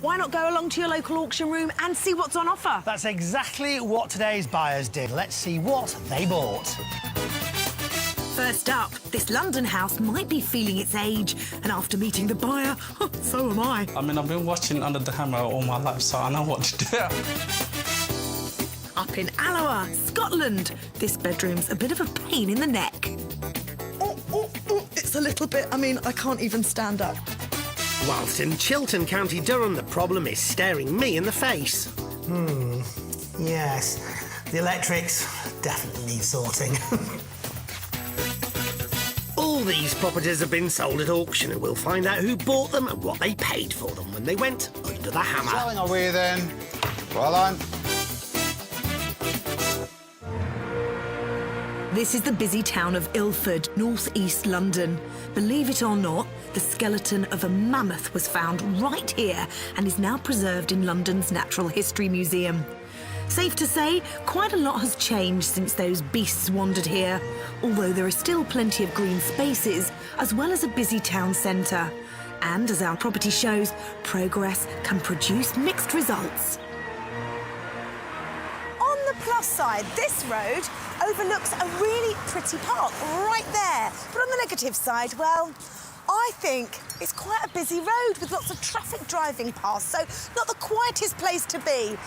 Why not go along to your local auction room and see what's on offer? That's exactly what today's buyers did. Let's see what they bought. First up, this London house might be feeling its age, and after meeting the buyer, so am I. I mean, I've been watching Under the Hammer all my life, so I know what to do. Up in Alloa, Scotland, this bedroom's a bit of a pain in the neck. It's a little bit, I can't even stand up. Whilst in Chiltern, County Durham, the problem is staring me in the face. Yes, the electrics definitely need sorting. All these properties have been sold at auction, and we'll find out who bought them and what they paid for them when they went under the hammer. Selling away then. Well on. This is the busy town of Ilford, north-east London. Believe it or not, the skeleton of a mammoth was found right here and is now preserved in London's Natural History Museum. Safe to say, quite a lot has changed since those beasts wandered here, although there are still plenty of green spaces, as well as a busy town centre. And as our property shows, progress can produce mixed results. On the plus side, this road overlooks a really pretty park right there. But on the negative side, well, I think it's quite a busy road with lots of traffic driving past, so not the quietest place to be.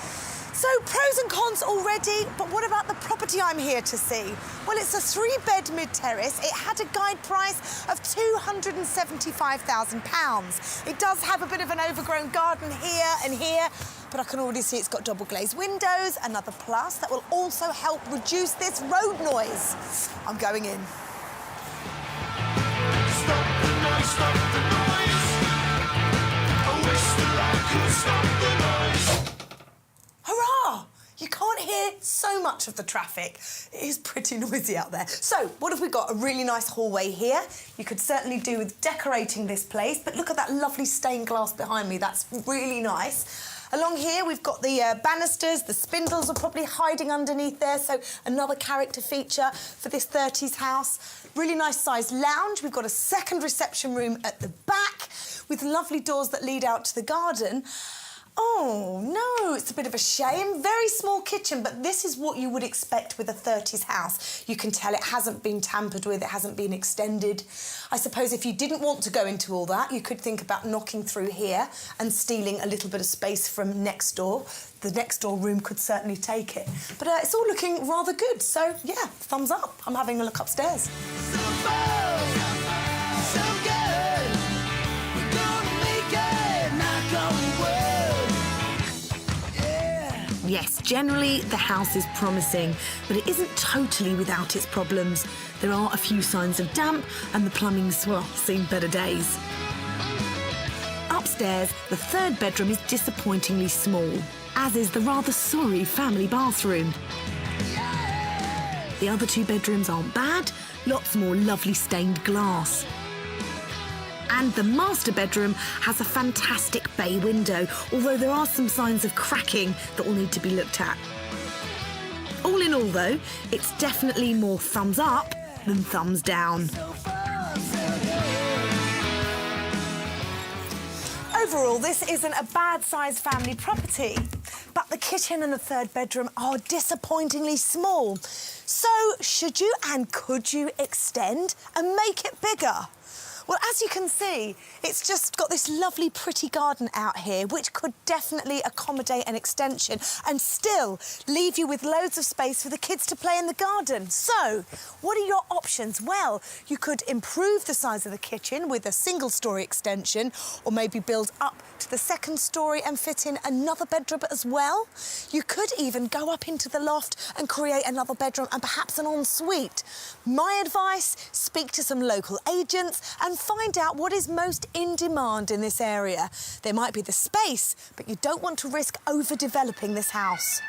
So pros and cons already, but what about the property I'm here to see? Well, it's a 3-bed mid-terrace. It had a guide price of £275,000. It does have a bit of an overgrown garden here and here, but I can already see it's got double glazed windows, another plus that will also help reduce this road noise. I'm going in. Stop the noise, stop the noise. I wish that I could stop the noise. Hurrah! You can't hear so much of the traffic. It is pretty noisy out there. So, what have we got? A really nice hallway here. You could certainly do with decorating this place, but look at that lovely stained glass behind me. That's really nice. Along here, we've got the banisters. The spindles are probably hiding underneath there, so another character feature for this 30s house. Really nice sized lounge. We've got a second reception room at the back with lovely doors that lead out to the garden. Oh, no, it's a bit of a shame. Very small kitchen, but this is what you would expect with a 30s house. You can tell it hasn't been tampered with, it hasn't been extended. I suppose if you didn't want to go into all that, you could think about knocking through here and stealing a little bit of space from next door. The next door room could certainly take it. But it's all looking rather good, so, yeah, thumbs up. I'm having a look upstairs. Yes, generally the house is promising, but it isn't totally without its problems. There are a few signs of damp and the plumbing's, well, seen better days. Upstairs, the 3rd bedroom is disappointingly small, as is the rather sorry family bathroom. The other 2 bedrooms aren't bad, lots more lovely stained glass. And the master bedroom has a fantastic bay window, although there are some signs of cracking that will need to be looked at. All in all, though, it's definitely more thumbs up than thumbs down. Overall, this isn't a bad-sized family property, but the kitchen and the 3rd bedroom are disappointingly small. So, should you and could you extend and make it bigger? Well, as you can see, it's just got this lovely, pretty garden out here, which could definitely accommodate an extension and still leave you with loads of space for the kids to play in the garden. So, what are your options? Well, you could improve the size of the kitchen with a single-storey extension, or maybe build up to the 2nd storey and fit in another bedroom as well. You could even go up into the loft and create another bedroom and perhaps an ensuite. My advice, speak to some local agents and find out what is most in demand in this area. There might be the space, but you don't want to risk overdeveloping this house.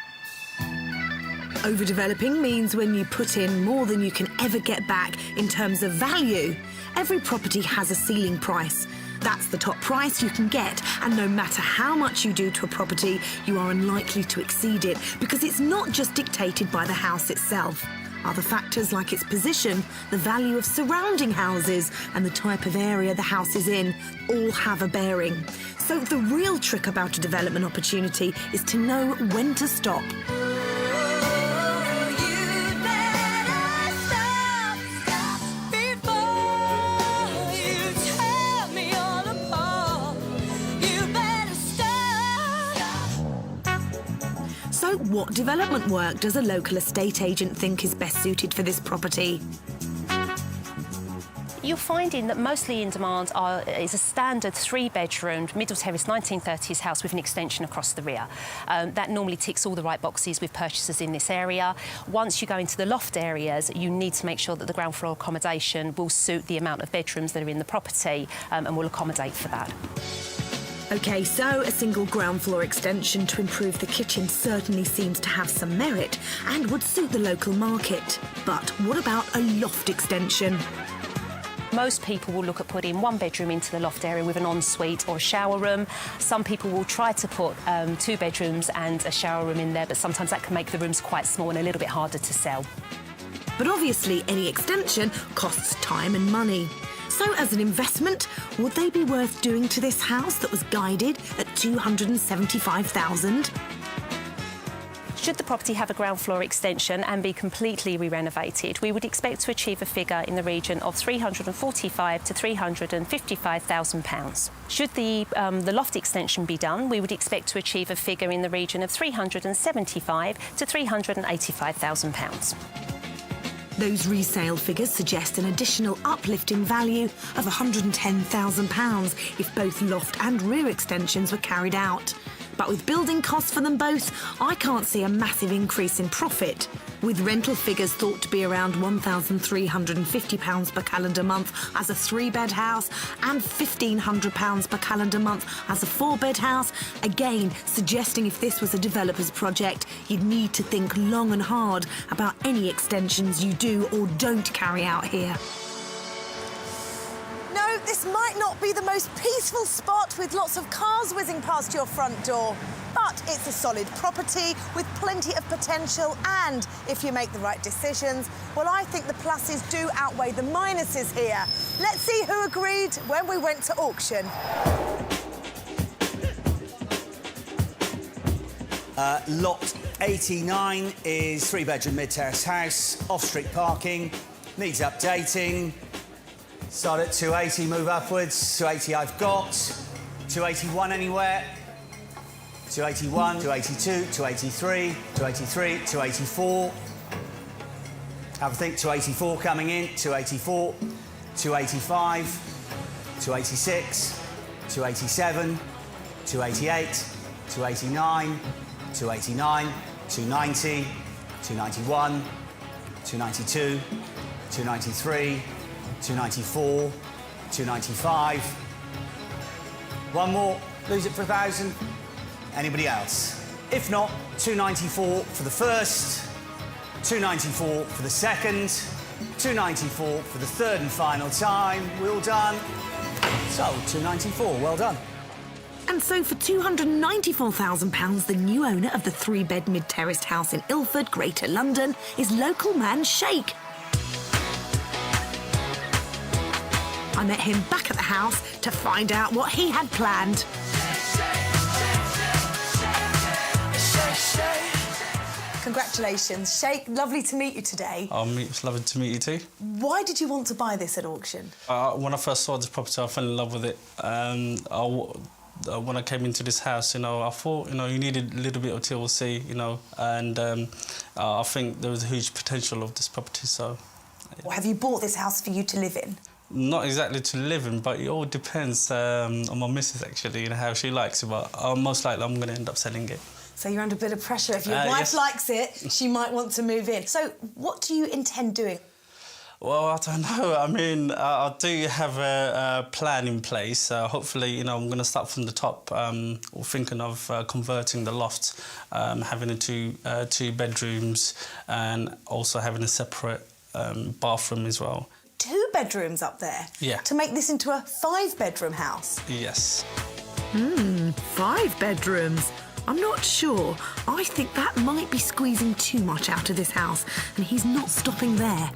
Overdeveloping means when you put in more than you can ever get back in terms of value. Every property has a ceiling price. That's the top price you can get, and no matter how much you do to a property, you are unlikely to exceed it because it's not just dictated by the house itself. Other factors like its position, the value of surrounding houses and the type of area the house is in all have a bearing. So the real trick about a development opportunity is to know when to stop. So what development work does a local estate agent think is best suited for this property? You're finding that mostly in demand is a standard 3-bedroom, middle terrace 1930s house with an extension across the rear. That normally ticks all the right boxes with purchasers in this area. Once you go into the loft areas, you need to make sure that the ground floor accommodation will suit the amount of bedrooms that are in the property and will accommodate for that. OK, so a single ground floor extension to improve the kitchen certainly seems to have some merit and would suit the local market. But what about a loft extension? Most people will look at putting 1 bedroom into the loft area with an ensuite or a shower room. Some people will try to put 2 bedrooms and a shower room in there, but sometimes that can make the rooms quite small and a little bit harder to sell. But obviously, any extension costs time and money. So as an investment, would they be worth doing to this house that was guided at $275,000? Should the property have a ground floor extension and be completely re-renovated, we would expect to achieve a figure in the region of £345,000 to £355,000. Should the loft extension be done, we would expect to achieve a figure in the region of £375,000 to £385,000. Those resale figures suggest an additional uplift in value of £110,000 if both loft and rear extensions were carried out. But with building costs for them both, I can't see a massive increase in profit. With rental figures thought to be around £1,350 per calendar month as a 3-bed house and £1,500 per calendar month as a 4-bed house, again suggesting if this was a developer's project, you'd need to think long and hard about any extensions you do or don't carry out here. No, this might not be the most peaceful spot with lots of cars whizzing past your front door. But it's a solid property with plenty of potential, and if you make the right decisions, well, I think the pluses do outweigh the minuses here. Let's see who agreed when we went to auction. Lot 89 is 3-bedroom mid-terrace house, off-street parking, needs updating. Start at 280, move upwards. 280 I've got. 281 anywhere. 281, 282, 283, 283, 284. Have a think, 284 coming in. 284, 285, 286, 287, 288, 289, 289, 290, 291, 292, 293, 294, 295. One more, lose it for 1,000. Anybody else? If not, 294 for the first, 294 for the second, 294 for the third and final time. We're all done. So, 294, well done. And so for £294,000, the new owner of the 3-bed mid-terraced house in Ilford, Greater London, is local man Sheikh. I met him back at the house to find out what he had planned. Congratulations, Sheikh. Lovely to meet you today. It's lovely to meet you too. Why did you want to buy this at auction? When I first saw this property, I fell in love with it. When I came into this house, I thought, you needed a little bit of TLC, and I think there was a huge potential of this property, so... Or have you bought this house for you to live in? Not exactly to live in, but it all depends on my missus, actually, how she likes it, but most likely I'm going to end up selling it. So you're under a bit of pressure. If your wife likes it, she might want to move in. So what do you intend doing? Well, I don't know. I mean, I do have a plan in place. Hopefully, I'm going to start from the top, or thinking of converting the loft, having two bedrooms and also having a separate bathroom as well. 2 bedrooms up there? Yeah. To make this into a 5-bedroom house? Yes. 5 bedrooms. I'm not sure. I think that might be squeezing too much out of this house, and he's not stopping there.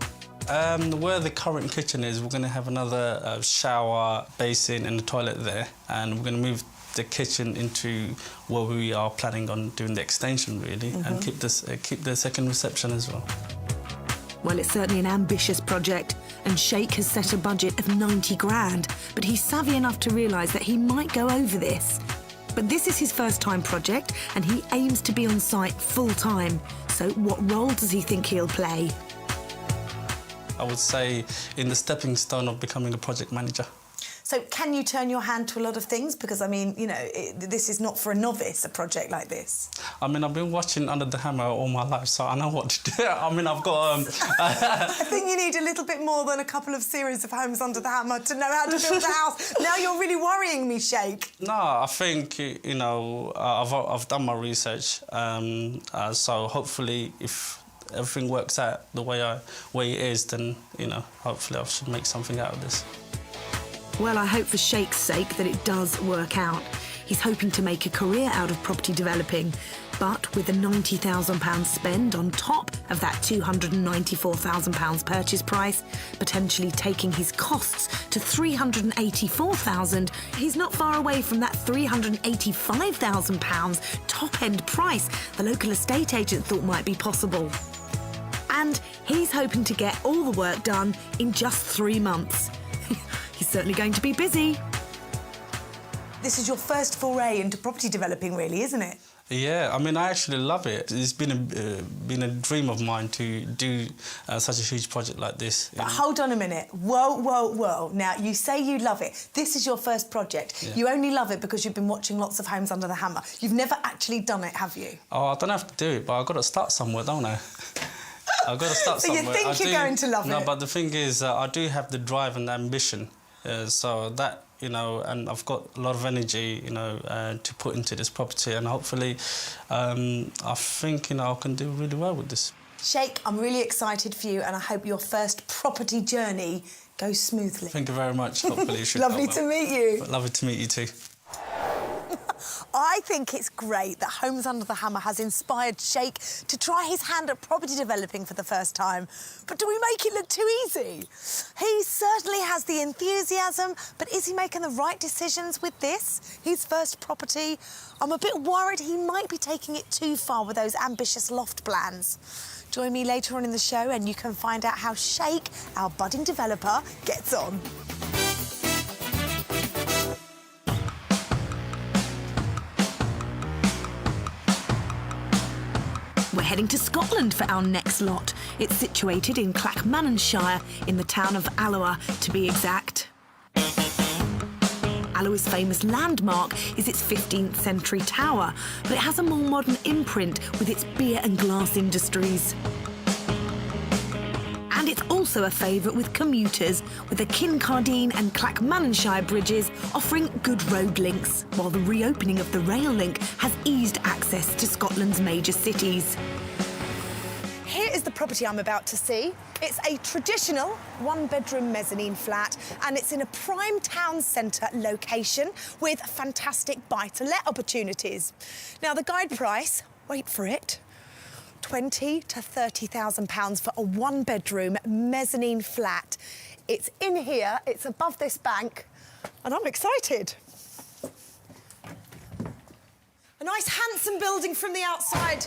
Where the current kitchen is, we're going to have another shower, basin and a toilet there, and we're going to move the kitchen into where we are planning on doing the extension, really, and keep the second reception as well. Well, it's certainly an ambitious project, and Sheikh has set a budget of 90 grand, but he's savvy enough to realise that he might go over this. But this is his first-time project, and he aims to be on site full-time. So what role does he think he'll play? I would say in the stepping stone of becoming a project manager. So can you turn your hand to a lot of things? Because, I mean, you know, this is not for a novice, a project like this. I mean, I've been watching Under the Hammer all my life, so I know what to do. I mean, I've got... I think you need a little bit more than a couple of series of Homes Under the Hammer to know how to build a house. Now you're really worrying me, Sheikh. No, I think, you know, I've done my research, so hopefully if everything works out the way it is, then, you know, hopefully I should make something out of this. Well, I hope for Sheikh's sake that it does work out. He's hoping to make a career out of property developing, but with a £90,000 spend on top of that £294,000 purchase price, potentially taking his costs to £384,000, he's not far away from that £385,000 top-end price the local estate agent thought might be possible. And he's hoping to get all the work done in just 3 months. He's certainly going to be busy. This is your first foray into property developing, really, isn't it? Yeah, I mean, I actually love it. It's been a dream of mine to do such a huge project like this. But hold on a minute. Whoa, whoa, whoa. Now, you say you love it. This is your first project. Yeah. You only love it because you've been watching lots of Homes Under the Hammer. You've never actually done it, have you? Oh, I don't have to do it, but I've got to start somewhere, don't I? I've got to start So somewhere. you think you're going to love it? No, but the thing is, I do have the drive and the ambition. So that, you know, and I've got a lot of energy, you know, to put into this property, and hopefully, I think, you know, I can do really well with this. Sheikh, I'm really excited for you, and I hope your first property journey goes smoothly. Thank you very much. Hopefully it should Lovely go to well. meet you. Lovely to meet you too. I think it's great that Homes Under the Hammer has inspired Sheikh to try his hand at property developing for the first time. But do we make it look too easy? He certainly has the enthusiasm, but is he making the right decisions with this? His first property? I'm a bit worried he might be taking it too far with those ambitious loft plans. Join me later on in the show and you can find out how Sheikh, our budding developer, gets on. We're heading to Scotland for our next lot. It's situated in Clackmannanshire, in the town of Alloa, to be exact. Alloa's famous landmark is its 15th century tower, but it has a more modern imprint with its beer and glass industries. And it's also a favourite with commuters, with the Kincardine and Clackmannanshire bridges offering good road links, while the reopening of the rail link has eased access to Scotland's major cities. Here is the property I'm about to see. It's a traditional one-bedroom mezzanine flat, and it's in a prime town centre location with fantastic buy-to-let opportunities. Now, the guide price, wait for it, £20,000 to £30,000 for a one-bedroom mezzanine flat. It's in here, it's above this bank, and I'm excited. A nice, handsome building from the outside.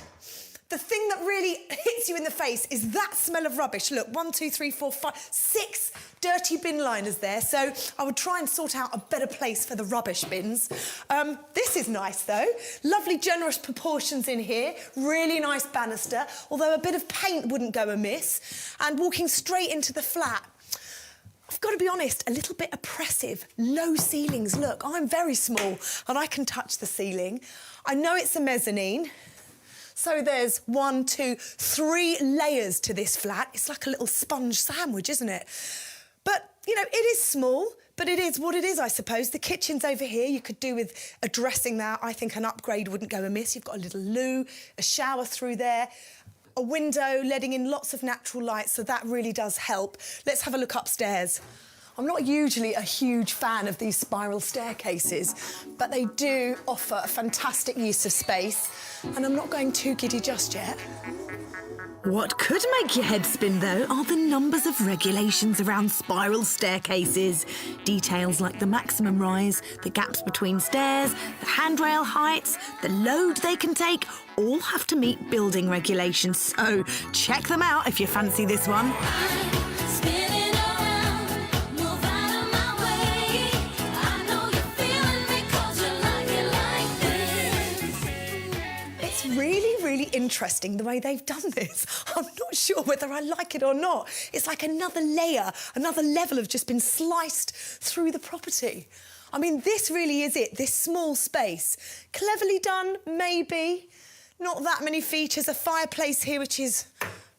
The thing that really hits you in the face is that smell of rubbish. Look, 1, 2, 3, 4, 5, 6 dirty bin liners there, so I would try and sort out a better place for the rubbish bins. This is nice, though. Lovely, generous proportions in here. Really nice banister, although a bit of paint wouldn't go amiss. And walking straight into the flat. I've got to be honest, a little bit oppressive. Low ceilings. Look, I'm very small, and I can touch the ceiling. I know it's a mezzanine. So there's 1, 2, 3 layers to this flat. It's like a little sponge sandwich, isn't it? But, you know, it is small, but it is what it is, I suppose. The kitchen's over here. You could do with addressing that. I think an upgrade wouldn't go amiss. You've got a little loo, a shower through there, a window letting in lots of natural light, so that really does help. Let's have a look upstairs. I'm not usually a huge fan of these spiral staircases, but they do offer a fantastic use of space, and I'm not going too giddy just yet. What could make your head spin, though, are the numbers of regulations around spiral staircases. Details like the maximum rise, the gaps between stairs, the handrail heights, the load they can take, all have to meet building regulations. So check them out if you fancy this one. Really interesting the way they've done this. I'm not sure whether I like it or not. It's like another layer, another level have just been sliced through the property. I mean, this really is it, this small space. Cleverly done, maybe. Not that many features. A fireplace here, which is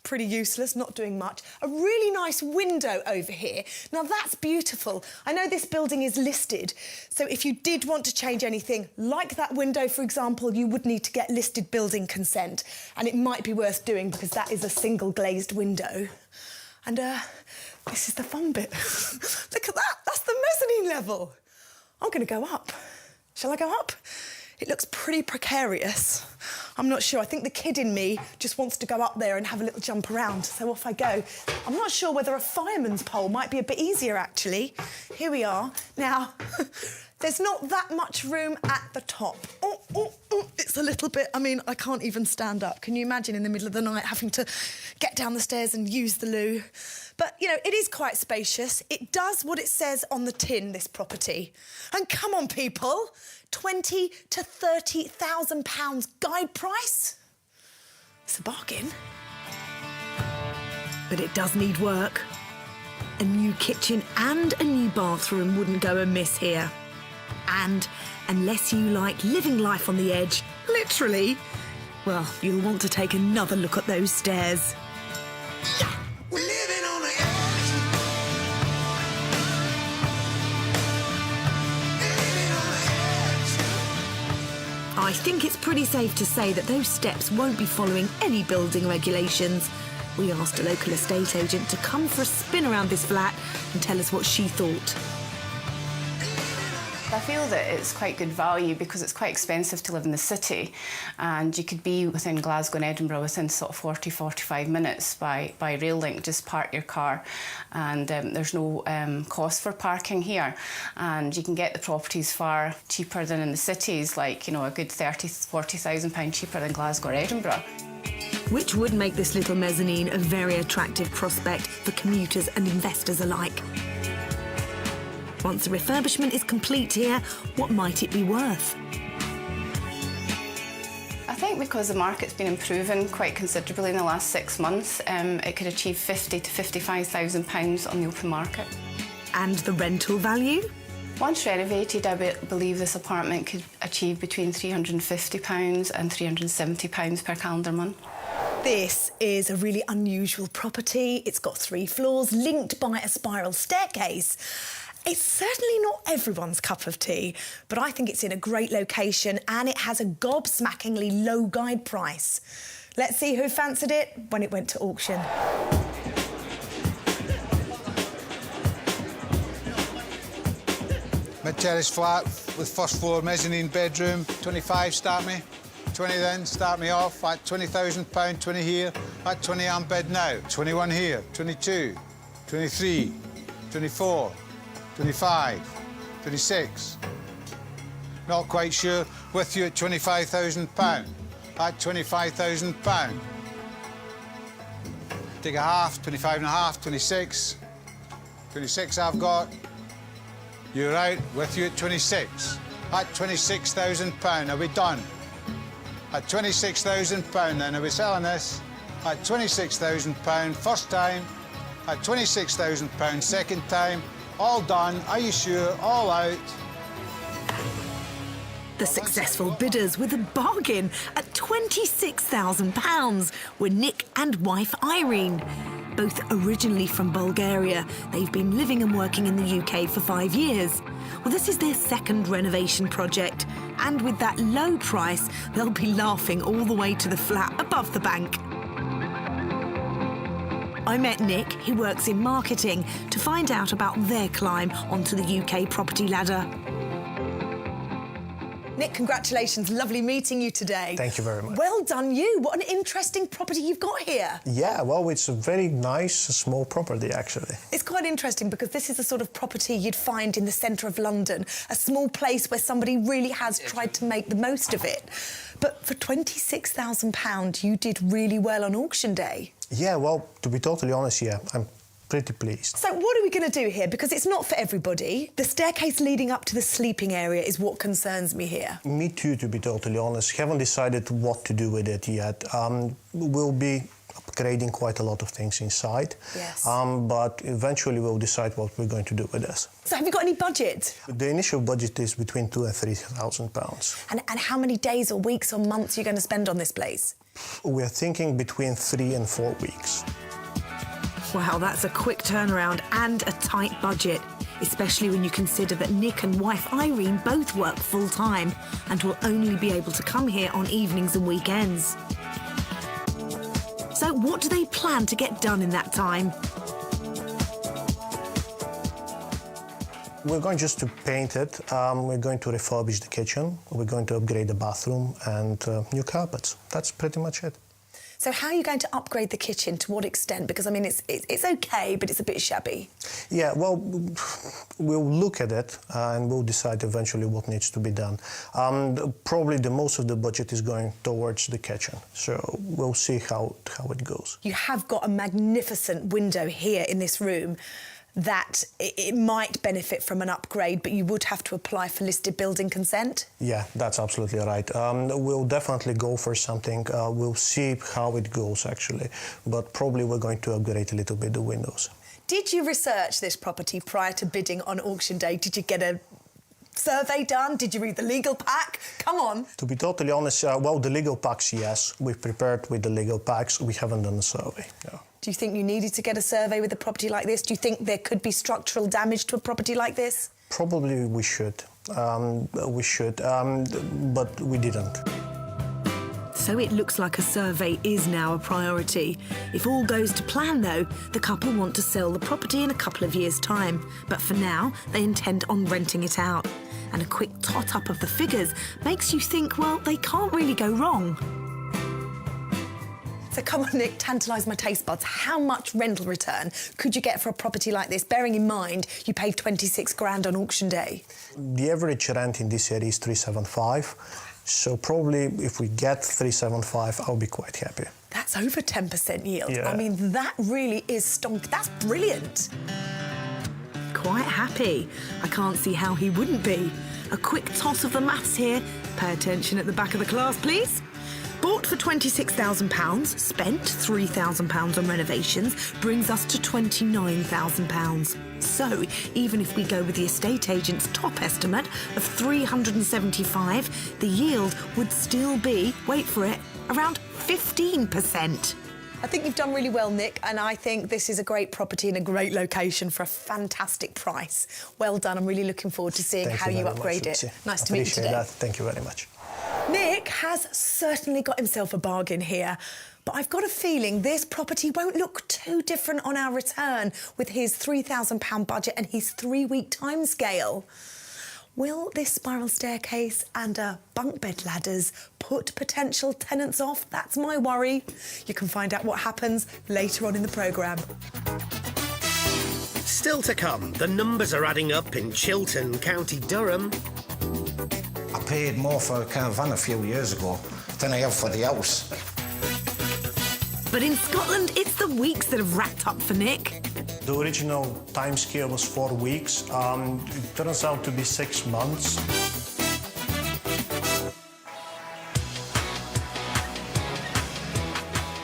pretty useless, not doing much. A really nice window over here. Now, that's beautiful. I know this building is listed, so if you did want to change anything, like that window, for example, you would need to get listed building consent, and it might be worth doing because that is a single glazed window. And this is the fun bit. Look at that, that's the mezzanine level. I'm gonna go up. Shall I go up? It looks pretty precarious. I'm not sure. I think the kid in me just wants to go up there and have a little jump around, so off I go. I'm not sure whether a fireman's pole might be a bit easier, actually. Here we are. Now, there's not that much room at the top. It's a little bit... I mean, I can't even stand up. Can you imagine in the middle of the night having to get down the stairs and use the loo? But, you know, it is quite spacious. It does what it says on the tin, this property. And come on, people, £20,000 to £30,000 guide price? It's a bargain. But it does need work. A new kitchen and a new bathroom wouldn't go amiss here. And unless you like living life on the edge, literally, well, you'll want to take another look at those stairs. We're living on the edge. Living on the edge. I think it's pretty safe to say that those steps won't be following any building regulations. We asked a local estate agent to come for a spin around this flat and tell us what she thought. I feel that it's quite good value because it's quite expensive to live in the city, and you could be within Glasgow and Edinburgh within sort of 40-45 minutes by rail link. Just park your car, and there's no cost for parking here, and you can get the properties far cheaper than in the cities, like, you know, a good £30,000-40,000 cheaper than Glasgow or Edinburgh. Which would make this little mezzanine a very attractive prospect for commuters and investors alike. Once the refurbishment is complete here, what might it be worth? I think because the market's been improving quite considerably in the last 6 months, it could achieve £50,000 to £55,000 on the open market. And the rental value? Once renovated, I believe this apartment could achieve between £350 and £370 per calendar month. This is a really unusual property. It's got 3 floors linked by a spiral staircase. It's certainly not everyone's cup of tea, but I think it's in a great location and it has a gobsmackingly low guide price. Let's see who fancied it when it went to auction. Mid-terrace flat with first floor mezzanine bedroom. 25, start me. 20 then, start me off. At £20,000, 20 here. At 20 I'm bid now. 21 here, 22, 23, 24. 25, 26. Not quite sure. With you at £25,000. At £25,000. Take a half, 25 and a half, 26. 26 I've got. You're out. With you at 26. At £26,000. Are we done? At £26,000 then. Are we selling this? At £26,000 first time. At £26,000 second time. All done, are you sure? All out. The successful bidders with a bargain at £26,000 were Nick and wife Irene. Both originally from Bulgaria, they've been living and working in the UK for 5 years. Well, this is their second renovation project, and with that low price, they'll be laughing all the way to the flat above the bank. I met Nick, who works in marketing, to find out about their climb onto the UK property ladder. Nick, congratulations. Lovely meeting you today. Thank you very much. Well done you. What an interesting property you've got here. Yeah, well, it's a very nice, small property, actually. It's quite interesting because this is the sort of property you'd find in the centre of London, a small place where somebody really has tried to make the most of it. But for £26,000, you did really well on auction day. Yeah, well, to be totally honest, yeah, I'm pretty pleased. So what are we going to do here? Because it's not for everybody. The staircase leading up to the sleeping area is what concerns me here. Me too, to be totally honest. Haven't decided what to do with it yet. We'll be upgrading quite a lot of things inside. Yes. But eventually we'll decide what we're going to do with this. So have you got any budget? The initial budget is between £2,000 and £3,000. And how many days or weeks or months are you going to spend on this place? We're thinking between 3 and 4 weeks. Wow, that's a quick turnaround and a tight budget, especially when you consider that Nick and wife Irene both work full-time and will only be able to come here on evenings and weekends. So what do they plan to get done in that time? We're going just to paint it. We're going to refurbish the kitchen. We're going to upgrade the bathroom and new carpets. That's pretty much it. So how are you going to upgrade the kitchen? To what extent? Because, I mean, it's OK, but it's a bit shabby. Yeah, well, we'll look at it and we'll decide eventually what needs to be done. Probably the most of the budget is going towards the kitchen, so we'll see how it goes. You have got a magnificent window here in this room that it might benefit from an upgrade, but you would have to apply for listed building consent? Yeah, that's absolutely right. We'll definitely go for something. We'll see how it goes, actually, but probably we're going to upgrade a little bit the windows. Did you research this property prior to bidding on auction day? Did you get a survey done? Did you read the legal pack? Come on. To be totally honest, well, the legal packs, yes. We've prepared with the legal packs. We haven't done a survey, no. Do you think you needed to get a survey with a property like this? Do you think there could be structural damage to a property like this? Probably we should. But we didn't. So it looks like a survey is now a priority. If all goes to plan, though, the couple want to sell the property in a couple of years' time. But for now, they intend on renting it out. And a quick tot-up of the figures makes you think, well, they can't really go wrong. So come on, Nick, tantalise my taste buds. How much rental return could you get for a property like this, bearing in mind you paid 26 grand on auction day? The average rent in this area is 375. So probably if we get 375, I'll be quite happy. That's over 10% yield. Yeah. I mean, that really is stonk. That's brilliant. Quite happy. I can't see how he wouldn't be. A quick toss of the maths here. Pay attention at the back of the class, please. Bought for £26,000, spent £3,000 on renovations, brings us to £29,000. So, even if we go with the estate agent's top estimate of 375, the yield would still be, wait for it, around 15%. I think you've done really well, Nick, and I think this is a great property in a great location for a fantastic price. Well done. I'm really looking forward to seeing how you upgrade it. Nice to meet you today. That. Thank you very much. Nick has certainly got himself a bargain here, but I've got a feeling this property won't look too different on our return with his £3,000 budget and his 3-week timescale. Will this spiral staircase and bunk bed ladders put potential tenants off? That's my worry. You can find out what happens later on in the programme. Still to come, the numbers are adding up in Chiltern, County Durham. I paid more for a caravan a few years ago than I have for the house. But in Scotland, it's the weeks that have racked up for Nick. The original timescale was 4 weeks. It turns out to be 6 months.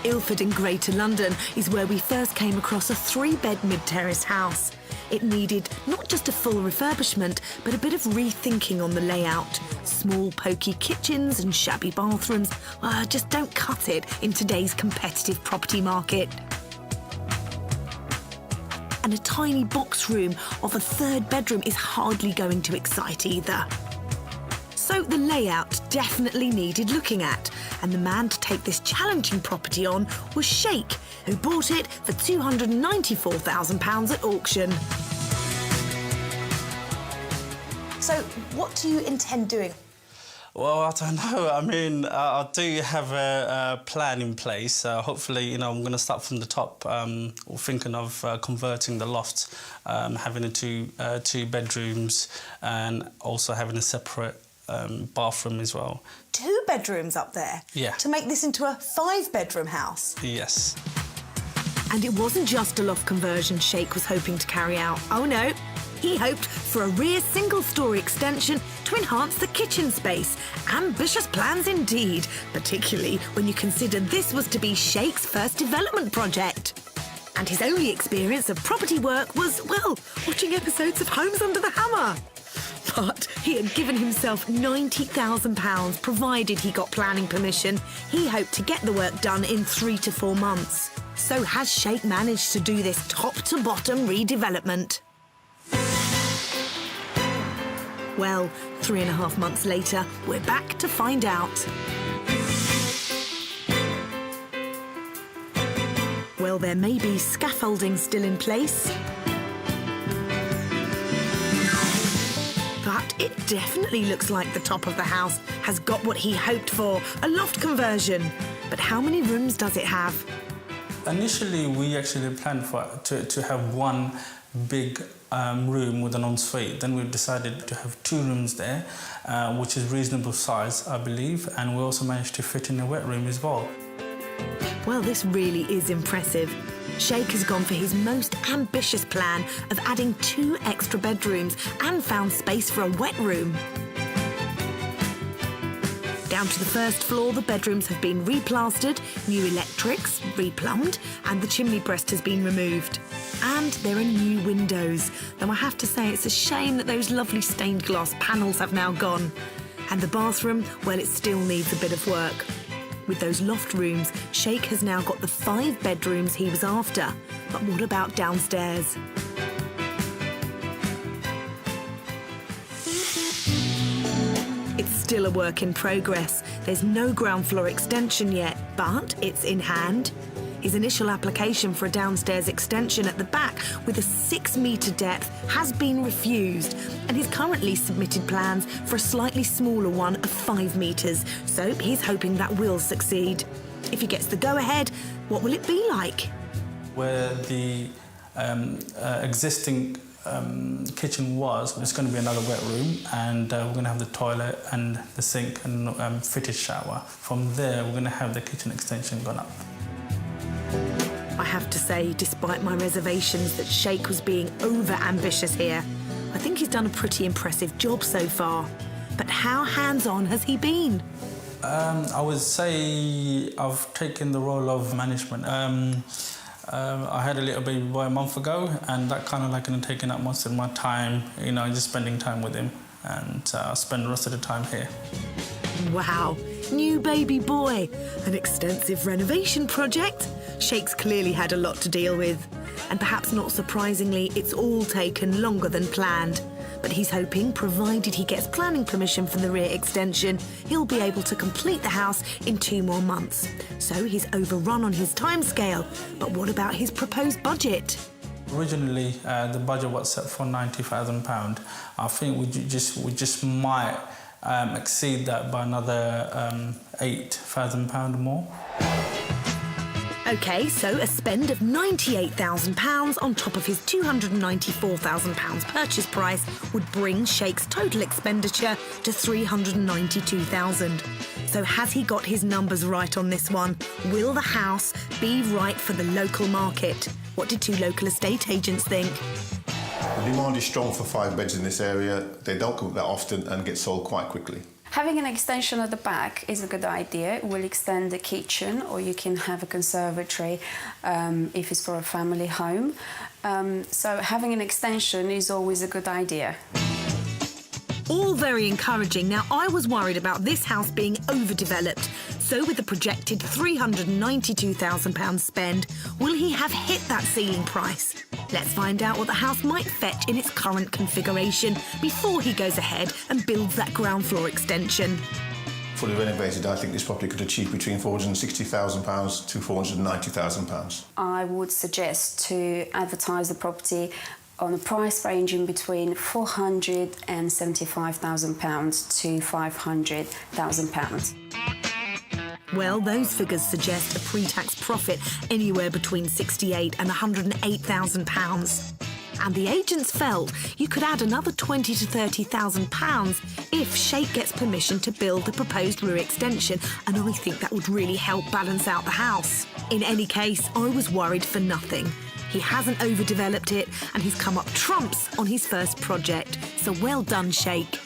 Ilford in Greater London is where we first came across a 3-bed mid-terrace house. It needed not just a full refurbishment, but a bit of rethinking on the layout. Small, pokey kitchens and shabby bathrooms just don't cut it in today's competitive property market. And a tiny box room of a 3rd bedroom is hardly going to excite either. So So the layout definitely needed looking at, and the man to take this challenging property on was Sheikh, who bought it for £294,000 at auction. So what do you intend doing? Well, I don't know. I mean, I do have a plan in place. Hopefully, you know, I'm going to start from the top, or thinking of converting the loft, having it to two bedrooms, and also having a separate bathroom as well. 2 bedrooms up there? Yeah. To make this into a 5-bedroom house? Yes. And it wasn't just a loft conversion Sheikh was hoping to carry out. Oh no, he hoped for a rear single-storey extension to enhance the kitchen space. Ambitious plans indeed, particularly when you consider this was to be Sheikh's first development project. And his only experience of property work was, well, watching episodes of Homes Under the Hammer. But he had given himself £90,000 provided he got planning permission. He hoped to get the work done in 3 to 4 months. So has Sheikh managed to do this top-to-bottom redevelopment? Well, 3.5 months later, we're back to find out. Well, there may be scaffolding still in place, but it definitely looks like the top of the house has got what he hoped for, a loft conversion. But how many rooms does it have? Initially, we actually planned to have one big room with an ensuite. Then we decided to have 2 rooms there, which is reasonable size, I believe, and we also managed to fit in a wet room as well. Well, this really is impressive. Sheikh has gone for his most ambitious plan of adding 2 extra bedrooms and found space for a wet room. Down to the first floor, the bedrooms have been replastered, new electrics replumbed, and the chimney breast has been removed. And there are new windows, though I have to say it's a shame that those lovely stained glass panels have now gone. And the bathroom, well, it still needs a bit of work. With those loft rooms, Sheikh has now got the 5 bedrooms he was after. But what about downstairs? It's still a work in progress. There's no ground floor extension yet, but it's in hand. His initial application for a downstairs extension at the back with a 6-metre depth has been refused, and he's currently submitted plans for a slightly smaller one of 5 metres, so he's hoping that will succeed. If he gets the go-ahead, what will it be like? Where the existing kitchen was, it's going to be another wet room, and we're going to have the toilet and the sink and fitted shower. From there, we're going to have the kitchen extension gone up. I have to say, despite my reservations that Sheikh was being over-ambitious here, I think he's done a pretty impressive job so far. But how hands-on has he been? I would say I've taken the role of management. I had a little baby boy a month ago, and that kind of like taken up most of my time, you know, just spending time with him, and I spend the rest of the time here. Wow, new baby boy, an extensive renovation project. Sheikh's clearly had a lot to deal with, and perhaps not surprisingly, it's all taken longer than planned. But he's hoping, provided he gets planning permission for the rear extension, he'll be able to complete the house in 2 more months. So he's overrun on his timescale. But what about his proposed budget? Originally, the budget was set for £90,000. I think we just might exceed that by another £8,000 more. OK, so a spend of £98,000 on top of his £294,000 purchase price would bring Sheikh's total expenditure to £392,000. So has he got his numbers right on this one? Will the house be right for the local market? What did 2 local estate agents think? The demand is strong for 5 beds in this area. They don't come up that often and get sold quite quickly. Having an extension at the back is a good idea. It will extend the kitchen, or you can have a conservatory if it's for a family home. So having an extension is always a good idea. All very encouraging. Now, I was worried about this house being overdeveloped. So with the projected £392,000 spend, will he have hit that ceiling price? Let's find out what the house might fetch in its current configuration before he goes ahead and builds that ground floor extension. Fully renovated, I think this property could achieve between £460,000 to £490,000. I would suggest to advertise the property on a price ranging between £475,000 to £500,000. Well, those figures suggest a pre-tax profit anywhere between £68,000 and £108,000. And the agents felt you could add another £20,000 to £30,000 if Sheikh gets permission to build the proposed rear extension, and I think that would really help balance out the house. In any case, I was worried for nothing. He hasn't overdeveloped it, and he's come up trumps on his first project. So well done, Sheikh.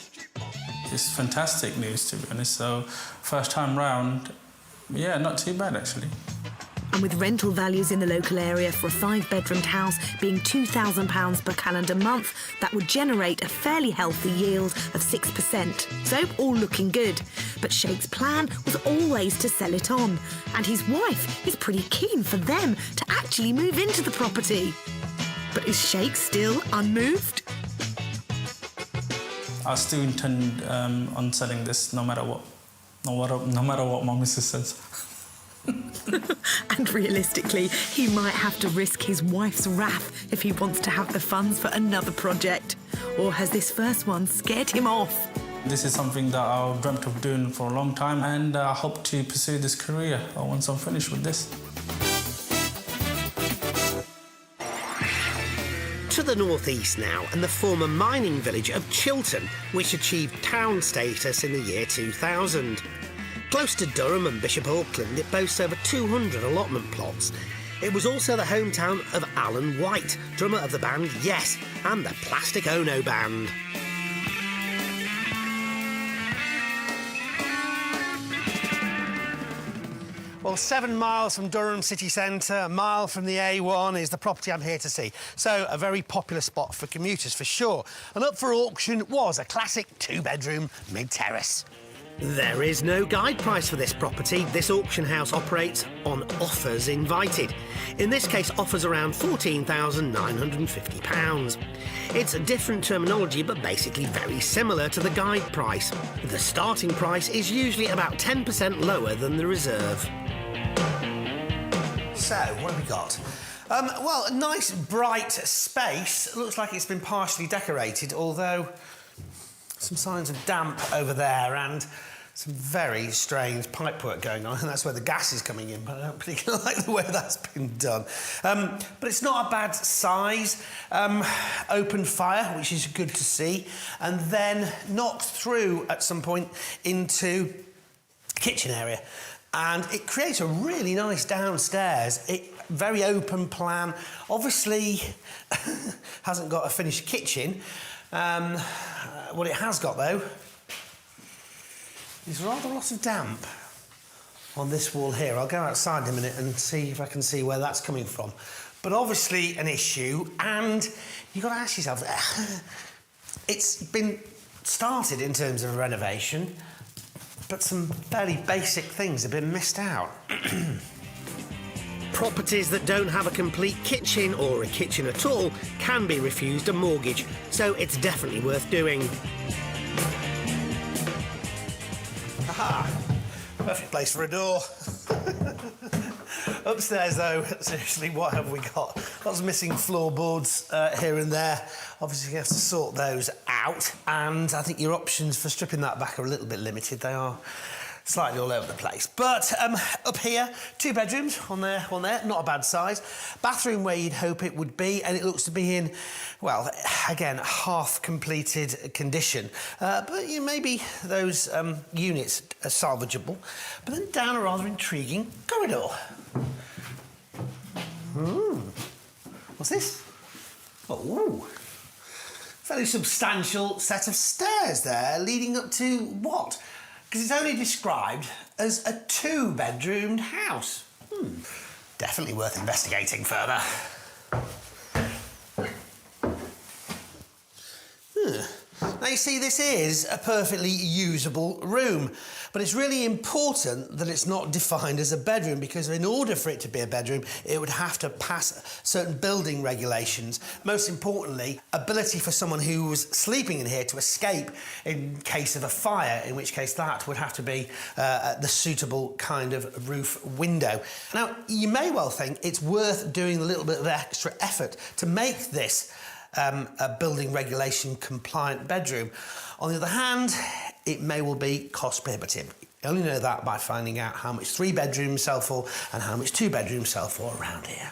It's fantastic news, to be honest. So first time round, yeah, not too bad actually. And with rental values in the local area for a 5-bedroomed house being £2,000 per calendar month, that would generate a fairly healthy yield of 6%. So all looking good. But Sheikh's plan was always to sell it on. And his wife is pretty keen for them to actually move into the property. But is Sheikh still unmoved? I still intend on selling this no matter what. No matter what my missus says. And realistically, he might have to risk his wife's wrath if he wants to have the funds for another project. Or has this first one scared him off? This is something that I've dreamt of doing for a long time, and I hope to pursue this career once I'm finished with this. To the northeast now, and the former mining village of Chiltern, which achieved town status in the year 2000. Close to Durham and Bishop Auckland, it boasts over 200 allotment plots. It was also the hometown of Alan White, drummer of the band Yes, and the Plastic Ono Band. Well, 7 miles from Durham city centre, a mile from the A1 is the property I'm here to see. So, a very popular spot for commuters, for sure. And up for auction was a classic 2-bedroom mid-terrace. There is no guide price for this property. This auction house operates on offers invited. In this case, offers around £14,950. It's a different terminology, but basically very similar to the guide price. The starting price is usually about 10% lower than the reserve. So, what have we got? Well, a nice bright space. It looks like it's been partially decorated, although some signs of damp over there and some very strange pipework going on, and that's where the gas is coming in, but I don't particularly like the way that's been done. But it's not a bad size. Open fire, which is good to see, and then knocked through at some point into the kitchen area. And it creates a really nice downstairs. Very open plan. Obviously, hasn't got a finished kitchen. What it has got, though, is rather a lot of damp on this wall here. I'll go outside in a minute and see if I can see where that's coming from. But obviously an issue, and you've got to ask yourself, it's been started in terms of renovation, but some fairly basic things have been missed out. Properties that don't have a complete kitchen or a kitchen at all can be refused a mortgage, so it's definitely worth doing. Aha! Perfect place for a door. Upstairs, though, seriously, what have we got? Lots of missing floorboards here and there. Obviously, you have to sort those out, and I think your options for stripping that back are a little bit limited. They are slightly all over the place. But up here, 2 bedrooms on there, not a bad size. Bathroom where you'd hope it would be, and it looks to be in, well, again, half-completed condition. But maybe those units are salvageable. But then down a rather intriguing corridor. What's this? Oh, fairly substantial set of stairs there, leading up to what? Because it's only described as a 2-bedroomed house. Definitely worth investigating further. Now, you see, this is a perfectly usable room, but it's really important that it's not defined as a bedroom, because in order for it to be a bedroom, it would have to pass certain building regulations. Most importantly, ability for someone who was sleeping in here to escape in case of a fire, in which case that would have to be the suitable kind of roof window. Now, you may well think it's worth doing a little bit of extra effort to make this a building regulation compliant bedroom. On the other hand, it may well be cost prohibitive. You only know that by finding out how much 3 bedrooms sell for and how much 2 bedrooms sell for around here.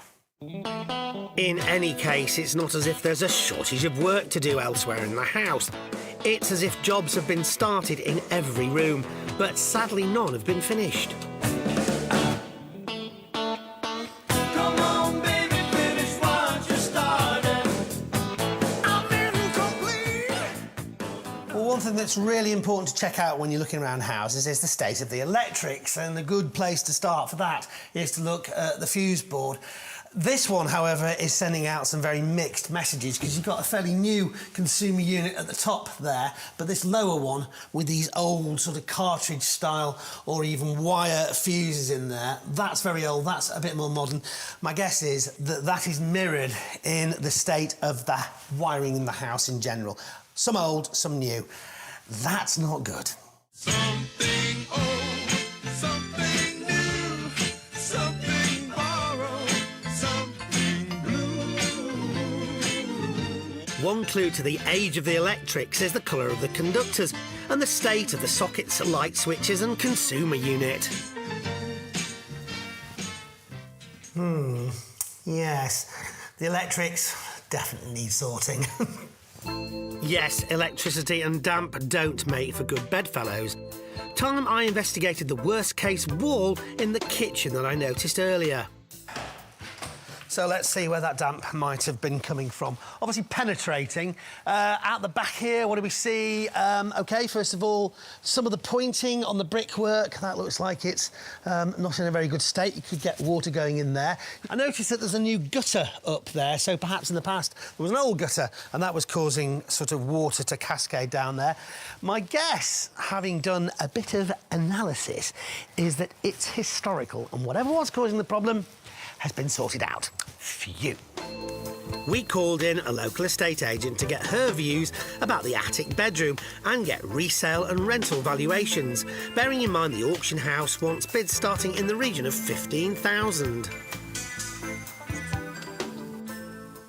In any case, it's not as if there's a shortage of work to do elsewhere in the house. It's as if jobs have been started in every room, but sadly none have been finished. One thing that's really important to check out when you're looking around houses is the state of the electrics, and a good place to start for that is to look at the fuse board. This one, however, is sending out some very mixed messages, because you've got a fairly new consumer unit at the top there, but this lower one with these old sort of cartridge style or even wire fuses in there, that's very old, that's a bit more modern. My guess is that that is mirrored in the state of the wiring in the house in general. Some old, some new. That's not good. Something old, something new, something borrowed, something blue. One clue to the age of the electrics is the colour of the conductors and the state of the sockets, light switches and consumer unit. Yes, the electrics definitely need sorting. Yes, electricity and damp don't make for good bedfellows. Time I investigated the worst-case wall in the kitchen that I noticed earlier. So let's see where that damp might have been coming from. Obviously penetrating. Out the back here, what do we see? OK, first of all, some of the pointing on the brickwork. That looks like it's not in a very good state. You could get water going in there. I noticed that there's a new gutter up there, so perhaps in the past there was an old gutter and that was causing sort of water to cascade down there. My guess, having done a bit of analysis, is that it's historical, and whatever was causing the problem has been sorted out. Phew. We called in a local estate agent to get her views about the attic bedroom and get resale and rental valuations, bearing in mind the auction house wants bids starting in the region of $15,000.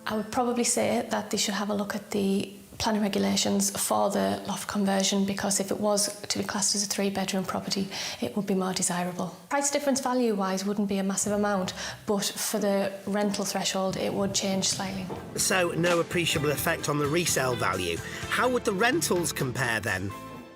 I would probably say that they should have a look at the planning regulations for the loft conversion, because if it was to be classed as a 3-bedroom property, it would be more desirable. Price difference value-wise wouldn't be a massive amount, but for the rental threshold, it would change slightly. So no appreciable effect on the resale value. How would the rentals compare then?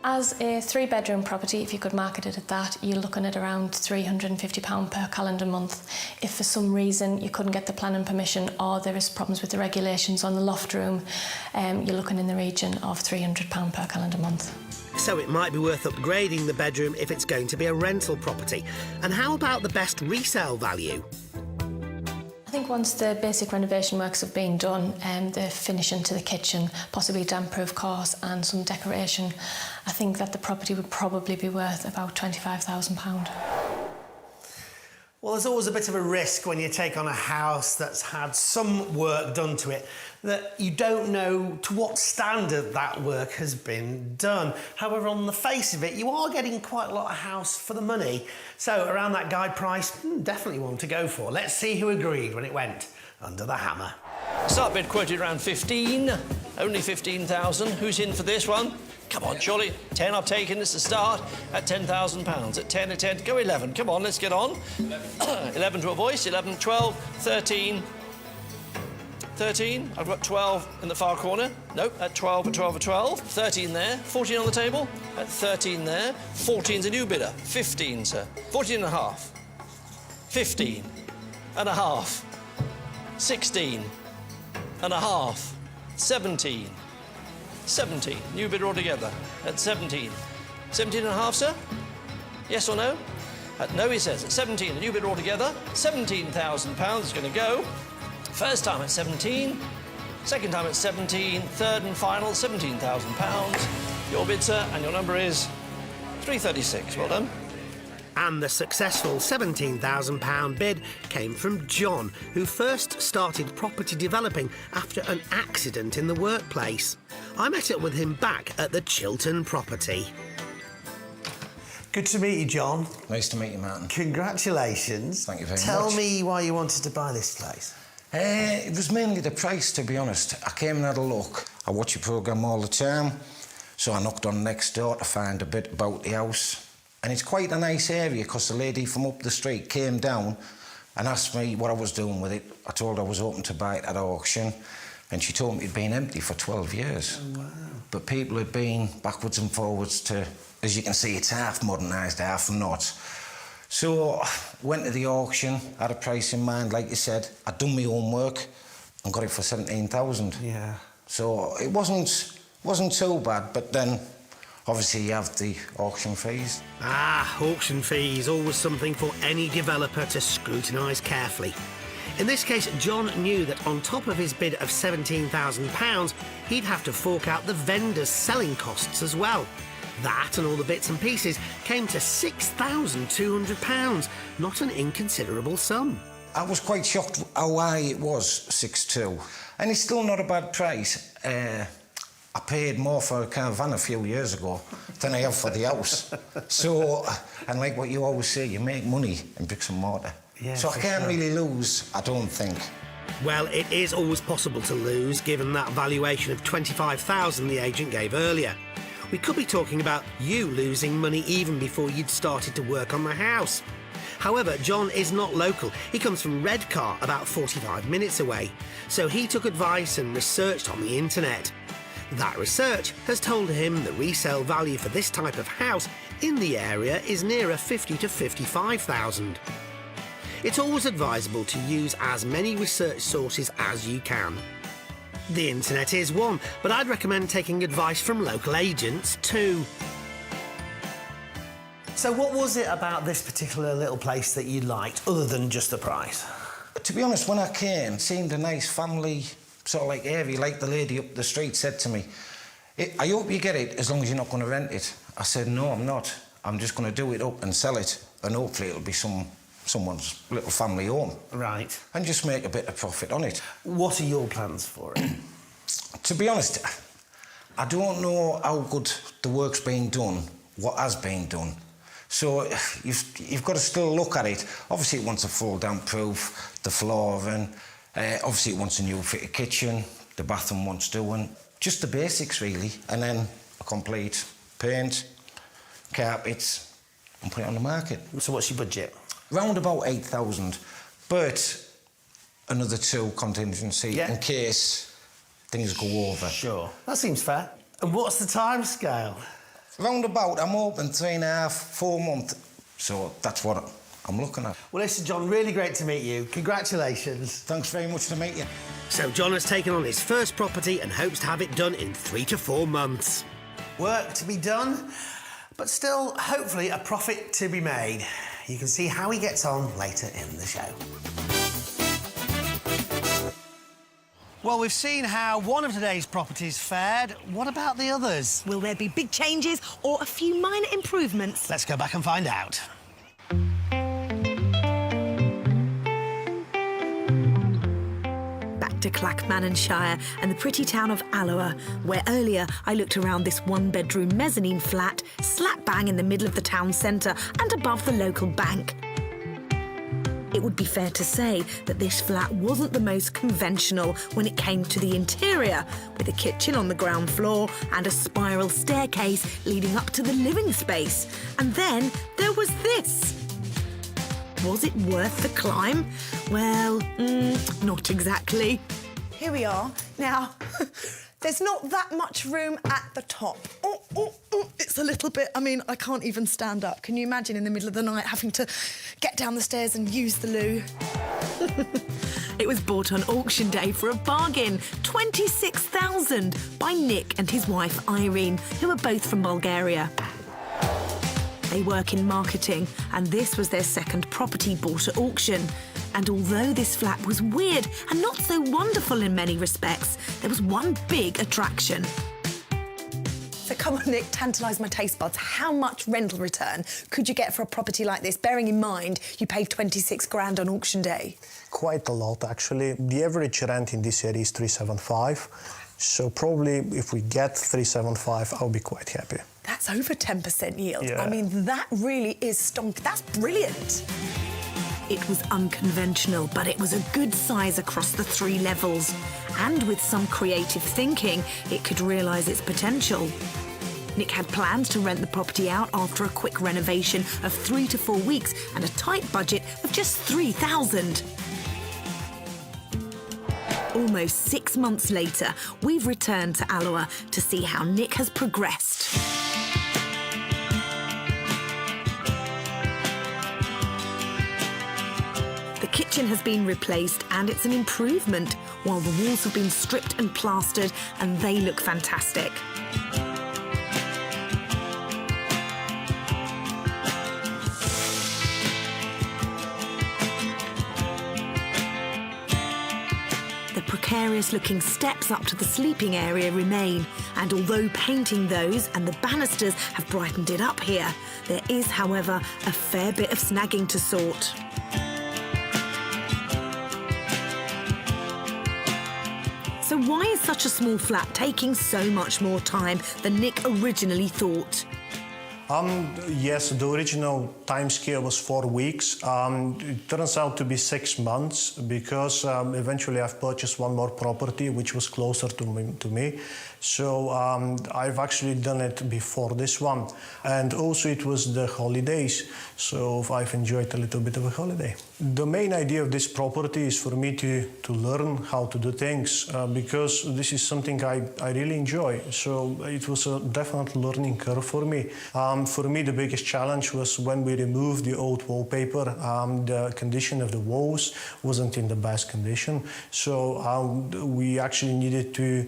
As a 3-bedroom property, if you could market it at that, you're looking at around £350 per calendar month. If for some reason you couldn't get the planning permission or there is problems with the regulations on the loft room, you're looking in the region of £300 per calendar month. So it might be worth upgrading the bedroom if it's going to be a rental property. And how about the best resale value? I think once the basic renovation works have been done, the finishing to the kitchen, possibly damp-proof course and some decoration, I think that the property would probably be worth about £25,000. Well, there's always a bit of a risk when you take on a house that's had some work done to it, that you don't know to what standard that work has been done. However, on the face of it, you are getting quite a lot of house for the money. So around that guide price, definitely one to go for. Let's see who agreed when it went under the hammer. Start bid quoted around 15, only 15,000. Who's in for this one? Come on, surely. 10 I've taken, it's the start at £10,000. At 10, at 10, go 11. Come on, let's get on. 11 to a voice, 11, 12, 13. 13, I've got 12 in the far corner. Nope, at 12, at 12, at 12. 13 there, 14 on the table. At 13 there, 14's a new bidder. 15, sir. 14 and a half. 15 and a half. 16 and a half. 17. 17, new bidder altogether, at 17. 17 and a half, sir? Yes or no? No, he says, at 17, a new bidder altogether, £17,000 is going to go. First time at 17, Second time at 17, third and final, £17,000. Your bid, sir, and your number is 336. Well done. And the successful £17,000 bid came from John, who first started property developing after an accident in the workplace. I met up with him back at the Chiltern property. Good to meet you, John. Nice to meet you, Martin. Congratulations. Thank you very much. Tell me why you wanted to buy this place. It was mainly the price, to be honest. I came and had a look. I watch your programme all the time, so I knocked on next door to find a bit about the house. And it's quite a nice area, because the lady from up the street came down and asked me what I was doing with it. I told her I was hoping to buy it at auction, and she told me it'd been empty for 12 years. Oh, wow. But people had been backwards and forwards to, as you can see, it's half modernised, half not. So went to the auction, had a price in mind, like you said. I'd done my homework and got it for 17,000. Yeah. So it wasn't too bad, but then obviously you have the auction fees. Auction fees, always something for any developer to scrutinise carefully. In this case, John knew that on top of his bid of £17,000, he'd have to fork out the vendor's selling costs as well. That and all the bits and pieces came to £6,200, not an inconsiderable sum. I was quite shocked how high it was, 6.2, and it's still not a bad price. I paid more for a caravan a few years ago than I have for the house. So, and like what you always say, you make money in bricks and mortar. Yeah, so I can't really lose, I don't think. Well, it is always possible to lose, given that valuation of $25,000 the agent gave earlier. We could be talking about you losing money even before you'd started to work on the house. However, John is not local. He comes from Redcar, about 45 minutes away. So he took advice and researched on the internet. That research has told him the resale value for this type of house in the area is nearer 50 to 55,000. It's always advisable to use as many research sources as you can. The internet is one, but I'd recommend taking advice from local agents too. So what was it about this particular little place that you liked, other than just the price? To be honest, when I came, it seemed a nice family sort of like area, like the lady up the street said to me, I hope you get it as long as you're not going to rent it. I said, no, I'm not. I'm just going to do it up and sell it, and hopefully it'll be someone's little family home. Right. And just make a bit of profit on it. What are your plans for it? To be honest, I don't know how good the work's been done, what has been done. So you've got to still look at it. Obviously it wants a full damp proof, the flooring, obviously it wants a new fitted kitchen, the bathroom wants doing. Just the basics really, and then a complete paint, carpets, and put it on the market. So what's your budget? Round about 8,000, but another 2 contingency in case things go over. Sure. That seems fair. And what's the time scale? Round about, I'm hoping 3.5, 4 months. So that's what I'm looking at. Well, listen, John, really great to meet you. Congratulations. Thanks very much to meet you. So John has taken on his first property and hopes to have it done in 3 to 4 months. Work to be done, but still, hopefully, a profit to be made. You can see how he gets on later in the show. Well, we've seen how one of today's properties fared. What about the others? Will there be big changes or a few minor improvements? Let's go back and find out. Back to Clackmannanshire and the pretty town of Alloa, where earlier I looked around this one-bedroom mezzanine flat slap bang in the middle of the town centre and above the local bank. It would be fair to say that this flat wasn't the most conventional when it came to the interior, with a kitchen on the ground floor and a spiral staircase leading up to the living space. And then there was this. Was it worth the climb? Well, not exactly. Here we are. Now, there's not that much room at the top. It's a little bit, I mean, I can't even stand up. Can you imagine in the middle of the night having to get down the stairs and use the loo? It was bought on auction day for a bargain, $26,000, by Nick and his wife Irene, who are both from Bulgaria. They work in marketing, and this was their second property bought at auction. And although this flat was weird and not so wonderful in many respects, there was one big attraction. So come on, Nick, tantalise my taste buds. How much rental return could you get for a property like this, bearing in mind you paid 26 grand on auction day? Quite a lot, actually. The average rent in this area is 375. So probably if we get 375, I'll be quite happy. That's over 10% yield. Yeah. I mean, that really is stonk. That's brilliant. It was unconventional, but it was a good size across the 3 levels. And with some creative thinking, it could realise its potential. Nick had plans to rent the property out after a quick renovation of 3 to 4 weeks and a tight budget of just $3,000. Almost 6 months later, we've returned to Alloa to see how Nick has progressed. The kitchen has been replaced and it's an improvement, while the walls have been stripped and plastered and they look fantastic. The precarious-looking steps up to the sleeping area remain, and although painting those and the banisters have brightened it up here, there is, however, a fair bit of snagging to sort. So why is such a small flat taking so much more time than Nick originally thought? Yes, the original time scale was 4 weeks. It turns out to be 6 months because eventually I've purchased one more property which was closer to me. So I've actually done it before this one. And also it was the holidays, so I've enjoyed a little bit of a holiday. The main idea of this property is for me to learn how to do things because this is something I really enjoy. So it was a definite learning curve for me. For me, the biggest challenge was when we removed the old wallpaper. The condition of the walls wasn't in the best condition. So we actually needed to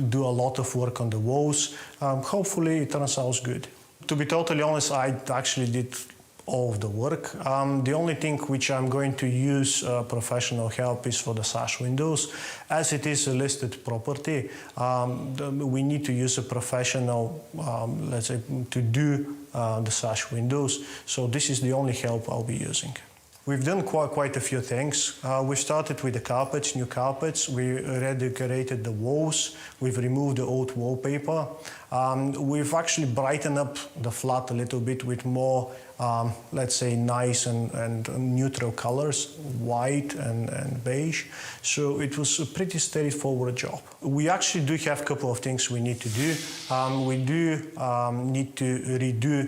do a lot of work on the walls. Hopefully it turns out good. To be totally honest, I actually did all of the work. The only thing which I'm going to use professional help is for the sash windows. As it is a listed property, we need to use a professional, let's say, to do the sash windows. So this is the only help I'll be using. We've done quite a few things. We started with the carpets, new carpets. We redecorated the walls. We've removed the old wallpaper. We've actually brightened up the flat a little bit with more, let's say, nice and neutral colors, white and beige. So it was a pretty straightforward job. We actually do have a couple of things we need to do. We do need to redo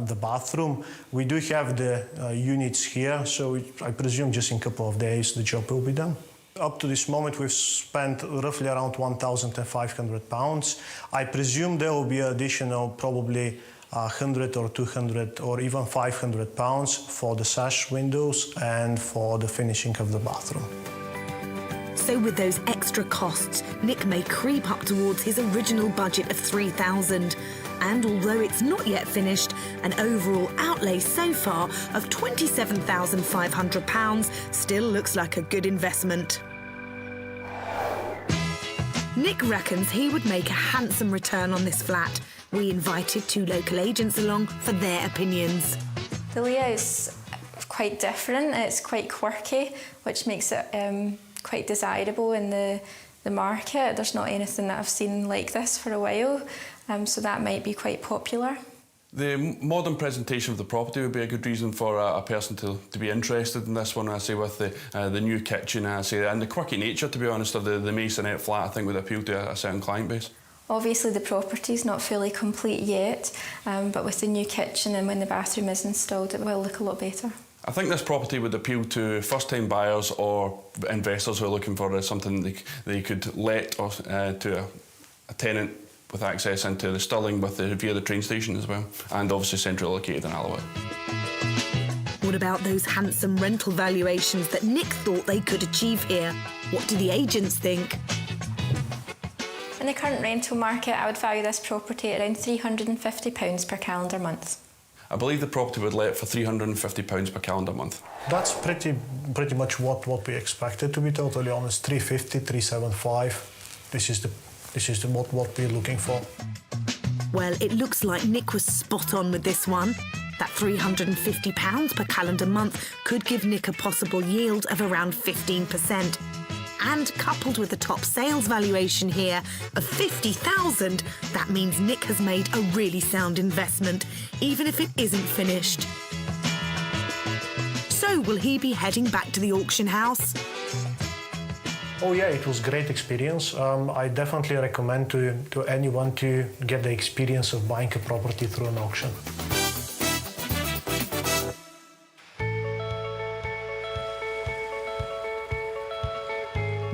the bathroom. We do have the units here, so I presume just in a couple of days the job will be done. Up to this moment, we've spent roughly around £1,500. I presume there will be additional probably 100 or 200 or even £500 for the sash windows and for the finishing of the bathroom. So with those extra costs, Nick may creep up towards his original budget of $3,000. And although it's not yet finished, an overall outlay so far of £27,500 still looks like a good investment. Nick reckons he would make a handsome return on this flat. We invited 2 local agents along for their opinions. The layout is quite different. It's quite quirky, which makes it quite desirable in the market. There's not anything that I've seen like this for a while, so that might be quite popular. The modern presentation of the property would be a good reason for a person to be interested in this one. I say with the new kitchen, I say, and the quirky nature, to be honest, of the masonette flat, I think would appeal to a certain client base. Obviously the property's not fully complete yet, but with the new kitchen and when the bathroom is installed, it will look a lot better. I think this property would appeal to first-time buyers or investors who are looking for something they could let to a tenant with access into the Stirling via the train station as well, and obviously centrally located in Alloa. What about those handsome rental valuations that Nick thought they could achieve here? What do the agents think? In the current rental market, I would value this property at around £350 per calendar month. I I believe the property would let for £350 per calendar month. That's pretty much what we expected, to be totally honest. 350, 375. This is what we're looking for. Well, it looks like Nick was spot on with this one. That £350 per calendar month could give Nick a possible yield of around 15%. And coupled with the top sales valuation here of £50,000, that means Nick has made a really sound investment, even if it isn't finished. So will he be heading back to the auction house? Oh yeah, it was a great experience. I definitely recommend to anyone to get the experience of buying a property through an auction.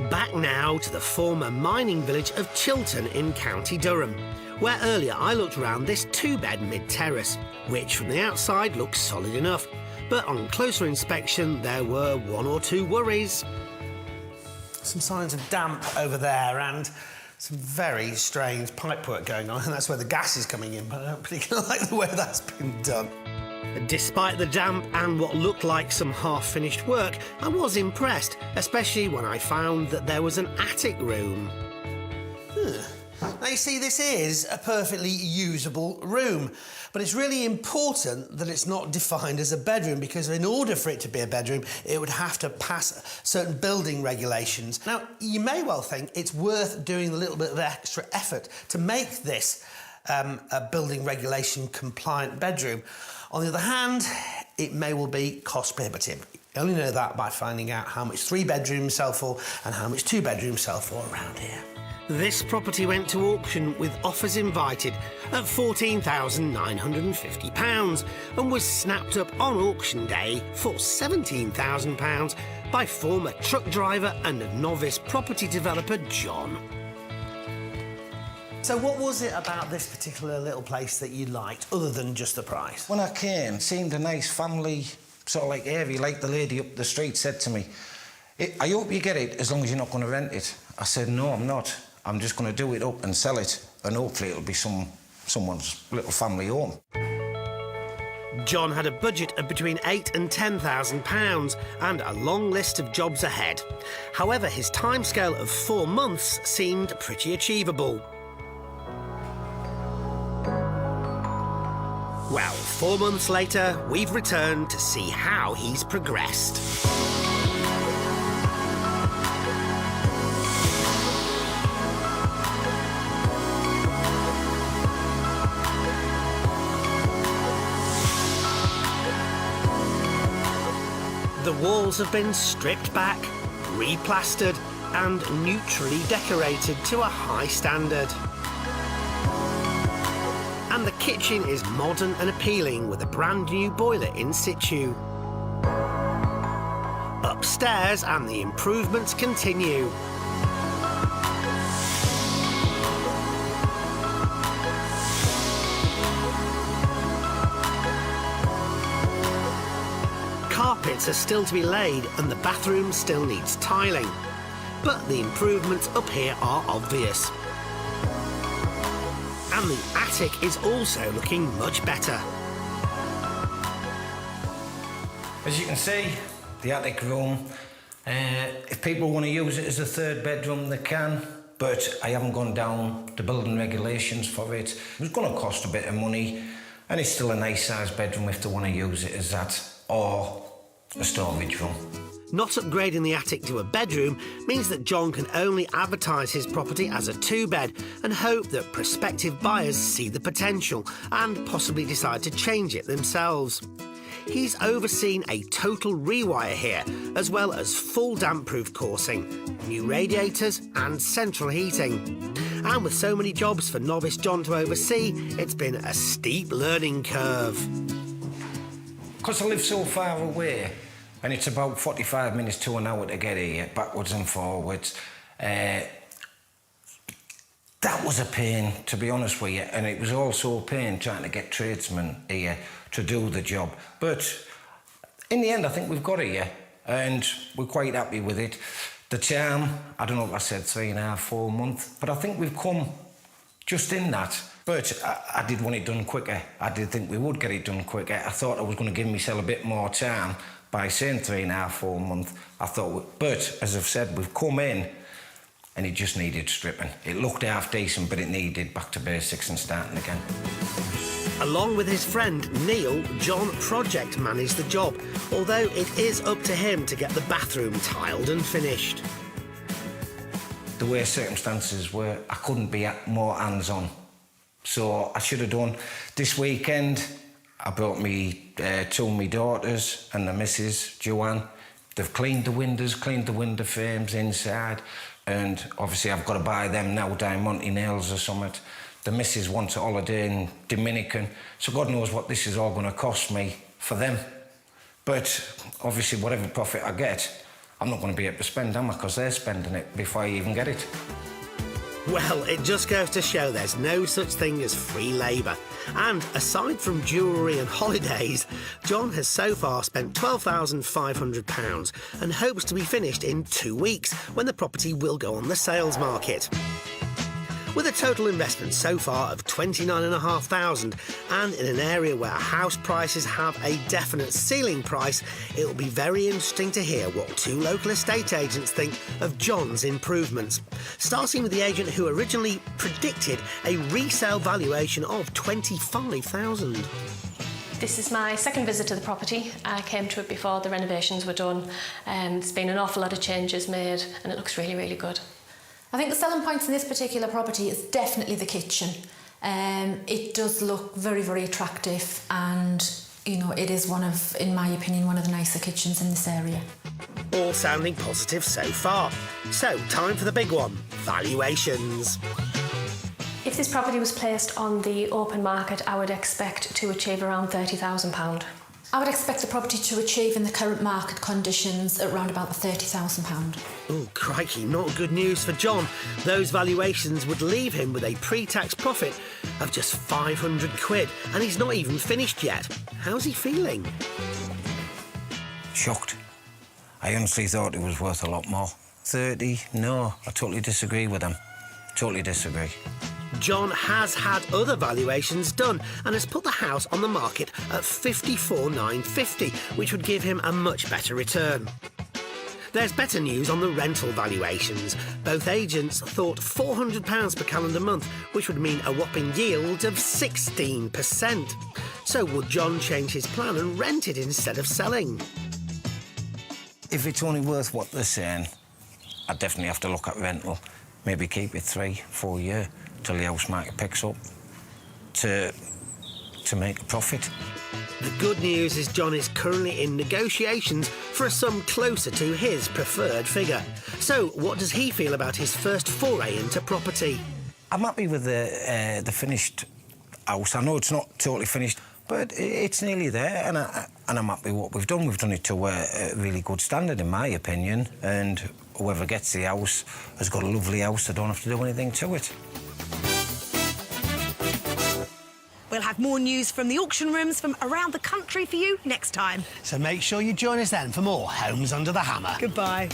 Back now to the former mining village of Chiltern in County Durham, where earlier I looked around this two-bed mid-terrace, which from the outside looks solid enough, but on closer inspection there were one or two worries. Some signs of damp over there and some very strange pipework going on, and that's where the gas is coming in, but I don't particularly like the way that's been done. Despite the damp and what looked like some half-finished work, I was impressed, especially when I found that there was an attic room. Now, you see, this is a perfectly usable room, but it's really important that it's not defined as a bedroom, because in order for it to be a bedroom, it would have to pass certain building regulations. Now, you may well think it's worth doing a little bit of extra effort to make this a building regulation compliant bedroom. On the other hand, it may well be cost prohibitive. You only know that by finding out how much 3 bedrooms sell for and how much 2 bedrooms sell for around here. This property went to auction with offers invited at £14,950 and was snapped up on auction day for £17,000 by former truck driver and novice property developer John. So what was it about this particular little place that you liked, other than just the price? When I came, it seemed a nice family sort of like area, like the lady up the street said to me, I hope you get it as long as you're not going to rent it. I said, no, I'm not. I'm just going to do it up and sell it, and hopefully it'll be someone's little family home. John had a budget of between £8,000 and £10,000 and a long list of jobs ahead. However, his timescale of 4 months seemed pretty achievable. Well, 4 months later, we've returned to see how he's progressed. The walls have been stripped back, replastered and neutrally decorated to a high standard. And the kitchen is modern and appealing with a brand new boiler in situ. Upstairs and the improvements continue. Carpets are still to be laid and the bathroom still needs tiling. But the improvements up here are obvious. And the attic is also looking much better. As you can see, the attic room, if people want to use it as a 3rd bedroom, they can, but I haven't gone down the building regulations for it. It was going to cost a bit of money, and it's still a nice sized bedroom if they want to use it as that, or a storage room. Not upgrading the attic to a bedroom means that John can only advertise his property as a 2-bed and hope that prospective buyers see the potential and possibly decide to change it themselves. He's overseen a total rewire here, as well as full damp-proof coursing, new radiators and central heating. And with so many jobs for novice John to oversee, it's been a steep learning curve. Because I live so far away, and it's about 45 minutes to an hour to get here, backwards and forwards. That was a pain, to be honest with you, and it was also a pain trying to get tradesmen here to do the job. But in the end, I think we've got it here, and we're quite happy with it. The charm, I don't know if I said 3.5, 4 months, but I think we've come just in that. But I did want it done quicker. I did think we would get it done quicker. I thought I was going to give myself a bit more time by saying 3.5, 4 months. I thought, but as I've said, we've come in and it just needed stripping. It looked half decent, but it needed back to basics and starting again. Along with his friend Neil, John project managed the job, although it is up to him to get the bathroom tiled and finished. The way circumstances were, I couldn't be more hands-on. So I should have done this weekend. I brought me two of my daughters and the missus, Joanne. They've cleaned the windows, cleaned the window frames inside, and obviously I've got to buy them now Diamante nails or something. The missus wants a holiday in Dominican, so God knows what this is all going to cost me for them. But obviously whatever profit I get, I'm not going to be able to spend, am I? Because they're spending it before I even get it. Well, it just goes to show there's no such thing as free labour. And aside from jewellery and holidays, John has so far spent £12,500 and hopes to be finished in 2 weeks, when the property will go on the sales market. With a total investment so far of £29,500 and in an area where house prices have a definite ceiling price, it will be very interesting to hear what 2 local estate agents think of John's improvements. Starting with the agent who originally predicted a resale valuation of £25,000. This is my second visit to the property. I came to it before the renovations were done. There's been an awful lot of changes made and it looks really, really good. I think the selling points in this particular property is definitely the kitchen. It does look very, very attractive and, you know, it is one of, in my opinion, one of the nicer kitchens in this area. All sounding positive so far. So, time for the big one, valuations. If this property was placed on the open market, I would expect to achieve around £30,000. I would expect the property to achieve in the current market conditions around about the £30,000. Oh, crikey, not good news for John. Those valuations would leave him with a pre-tax profit of just £500, and he's not even finished yet. How's he feeling? Shocked. I honestly thought it was worth a lot more. 30? No, I totally disagree with him. Totally disagree. John has had other valuations done and has put the house on the market at £54,950, which would give him a much better return. There's better news on the rental valuations. Both agents thought £400 per calendar month, which would mean a whopping yield of 16%. So would John change his plan and rent it instead of selling? If it's only worth what they're saying, I'd definitely have to look at rental. Maybe keep it 3-4 years till the house market picks up to make a profit. The good news is John is currently in negotiations for a sum closer to his preferred figure. So what does he feel about his first foray into property? I'm happy with the finished house. I know it's not totally finished, but it's nearly there, and I'm happy with what we've done. We've done it to a really good standard, in my opinion, and whoever gets the house has got a lovely house. They don't have to do anything to it. We'll have more news from the auction rooms from around the country for you next time. So make sure you join us then for more Homes Under the Hammer. Goodbye.